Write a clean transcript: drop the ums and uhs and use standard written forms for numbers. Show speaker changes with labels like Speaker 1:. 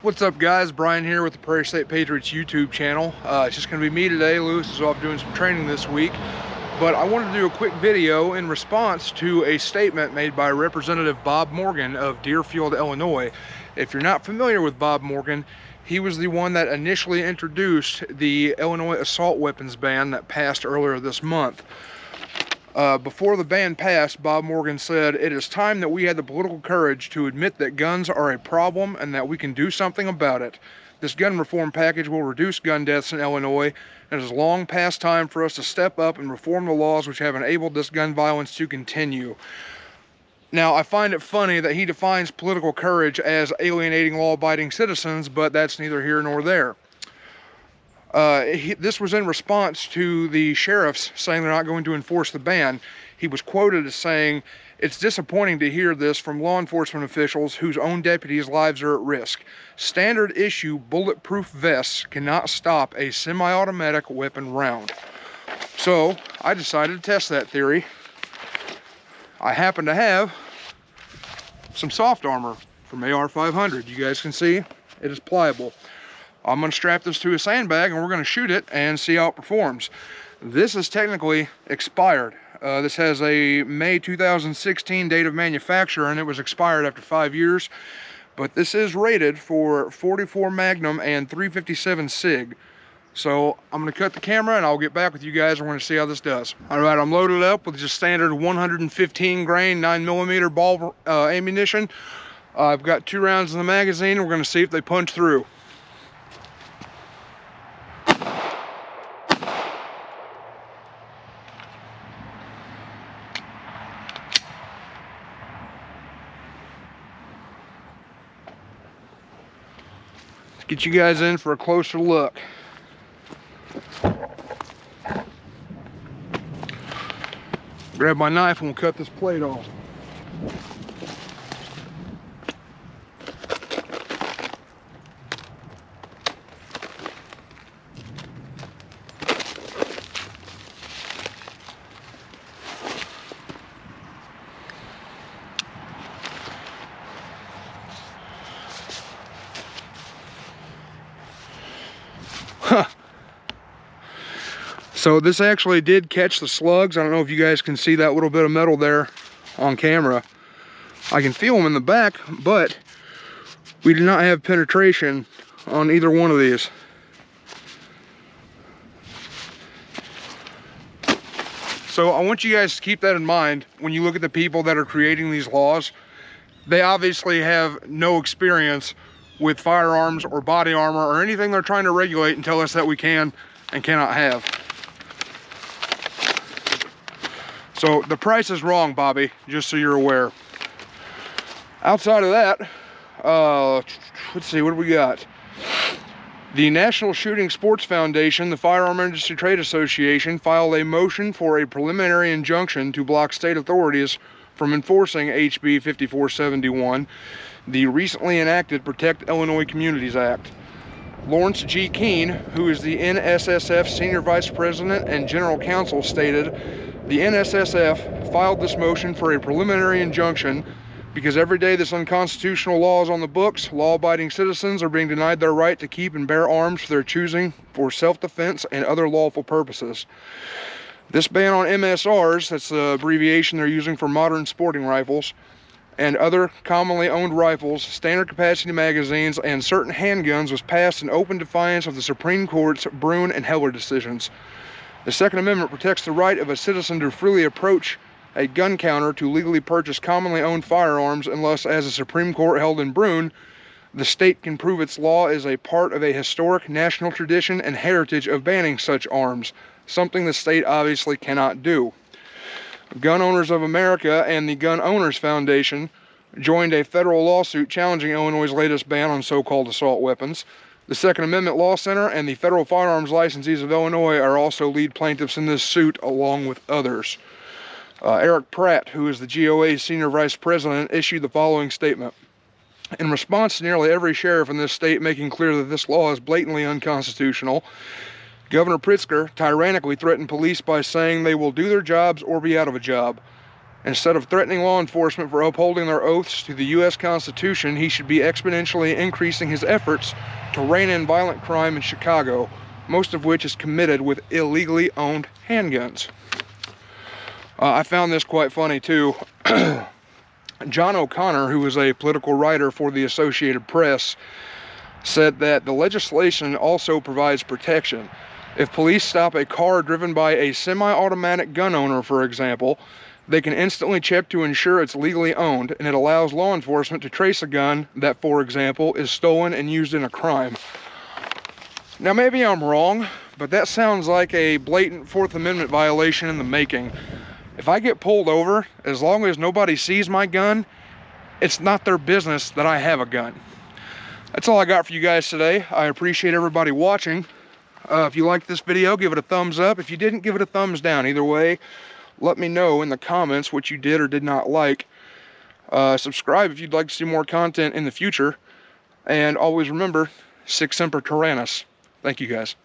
Speaker 1: What's up, guys? Brian here with the Prairie State Patriots YouTube channel. It's just going to be me today. Lewis is off doing some training this week, but I wanted to do a quick video in response to a statement made by Representative Bob Morgan of Deerfield, Illinois. If you're not familiar with Bob Morgan, he was the one that initially introduced the Illinois assault weapons ban that passed earlier this month. Before the ban passed, Bob Morgan said, "It is time that we had the political courage to admit that guns are a problem and that we can do something about it. This gun reform package will reduce gun deaths in Illinois, and it is long past time for us to step up and reform the laws which have enabled this gun violence to continue." Now, I find it funny that he defines political courage as alienating law-abiding citizens, but that's neither here nor there. This was in response to the sheriffs saying they're not going to enforce the ban. He was quoted as saying, "It's disappointing to hear this from law enforcement officials whose own deputies' lives are at risk. Standard issue bulletproof vests cannot stop a semi-automatic weapon round." So I decided to test that theory. I happen to have some soft armor from AR-500. You guys can see it is pliable. I'm going to strap this to a sandbag and we're going to shoot it and see how it performs. This is technically expired. This has a May 2016 date of manufacture and it was expired after 5 years. But this is rated for 44 Magnum and 357 SIG. So I'm going to cut the camera and I'll get back with you guys and we're going to see how this does. Alright, I'm loaded up with just standard 115 grain 9mm ball ammunition. I've got 2 rounds in the magazine. We're going to see if they punch through. Get you guys in for a closer look. Grab my knife and we'll cut this plate off. So this actually did catch the slugs. I don't know if you guys can see that little bit of metal there on camera. I can feel them in the back, but we did not have penetration on either one of these. So I want you guys to keep that in mind when you look at the people that are creating these laws. They obviously have no experience with firearms or body armor or anything they're trying to regulate and tell us that we can and cannot have. So the price is wrong, Bobby, just so you're aware. Outside of that, let's see, what do we got? The National Shooting Sports Foundation, the Firearm Industry Trade Association, filed a motion for a preliminary injunction to block state authorities from enforcing HB 5471, the recently enacted Protect Illinois Communities Act. Lawrence G. Keene, who is the NSSF Senior Vice President and General Counsel, stated, "The NSSF filed this motion for a preliminary injunction because every day this unconstitutional law is on the books, law-abiding citizens are being denied their right to keep and bear arms for their choosing for self-defense and other lawful purposes. This ban on MSRs, that's the abbreviation they're using for modern sporting rifles, and other commonly owned rifles, standard capacity magazines, and certain handguns was passed in open defiance of the Supreme Court's Brune and Heller decisions. The Second Amendment protects the right of a citizen to freely approach a gun counter to legally purchase commonly owned firearms unless, as the Supreme Court held in Brune, the state can prove its law is a part of a historic national tradition and heritage of banning such arms, something the state obviously cannot do. Gun Owners of America and the Gun Owners Foundation joined a federal lawsuit challenging Illinois' latest ban on so-called assault weapons. The Second Amendment Law Center and the Federal Firearms Licensees of Illinois are also lead plaintiffs in this suit, along with others. Eric Pratt, who is the GOA's Senior Vice President, issued the following statement. "In response to nearly every sheriff in this state making clear that this law is blatantly unconstitutional, Governor Pritzker tyrannically threatened police by saying they will do their jobs or be out of a job. Instead of threatening law enforcement for upholding their oaths to the U.S. Constitution, he should be exponentially increasing his efforts to rein in violent crime in Chicago, most of which is committed with illegally owned handguns. I found this quite funny too. John O'Connor, who is a political writer for the Associated Press, said that the legislation also provides protection. If police stop a car driven by a semi-automatic gun owner, for example, they can instantly check to ensure it's legally owned, and it allows law enforcement to trace a gun that, for example, is stolen and used in a crime. Now, maybe I'm wrong, but that sounds like a blatant Fourth Amendment violation in the making. If I get pulled over, as long as nobody sees my gun, it's not their business that I have a gun. That's all I got for you guys today. I appreciate everybody watching. If you liked this video, give it a thumbs up. If you didn't, give it a thumbs down. Either way, let me know in the comments what you did or did not like. Subscribe if you'd like to see more content in the future. And always remember, Sic Semper Tyrannis. Thank you guys.